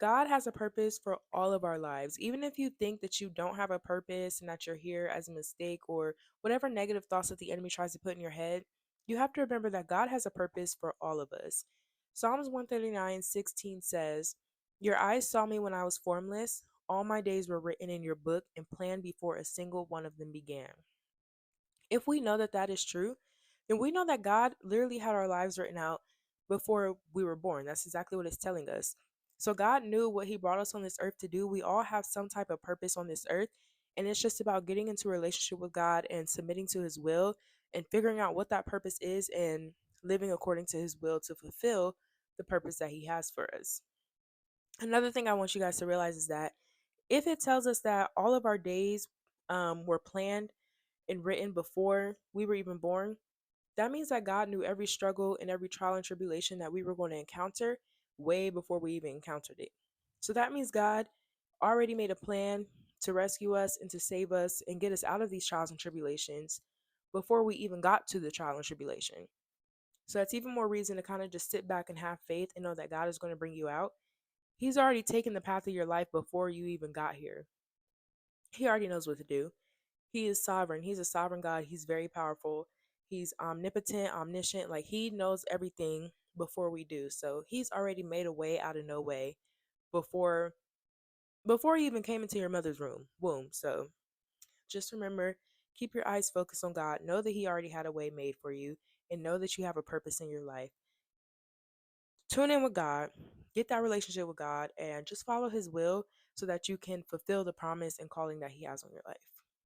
God has a purpose for all of our lives. Even if you think that you don't have a purpose and that you're here as a mistake or whatever negative thoughts that the enemy tries to put in your head, you have to remember that God has a purpose for all of us. Psalms 139:16 says, "Your eyes saw me when I was formless. All my days were written in your book and planned before a single one of them began." If we know that that is true, then we know that God literally had our lives written out before we were born. That's exactly what it's telling us. So God knew what He brought us on this earth to do. We all have some type of purpose on this earth. And it's just about getting into a relationship with God and submitting to His will and figuring out what that purpose is and living according to His will to fulfill the purpose that He has for us. Another thing I want you guys to realize is that if it tells us that all of our days were planned and written before we were even born, that means that God knew every struggle and every trial and tribulation that we were going to encounter way before we even encountered it. So that means God already made a plan to rescue us and to save us and get us out of these trials and tribulations before we even got to the trial and tribulation. So that's even more reason to kind of just sit back and have faith and know that God is going to bring you out. He's already taken the path of your life before you even got here. He already knows what to do. He is sovereign. He's a sovereign God. He's very powerful. He's omnipotent, omniscient. Like he knows everything before we do. So he's already made a way out of no way before before you even came into your mother's womb. So just remember, keep your eyes focused on God. Know that he already had a way made for you and know that you have a purpose in your life. Tune in with God, get that relationship with God, and just follow his will so that you can fulfill the promise and calling that he has on your life.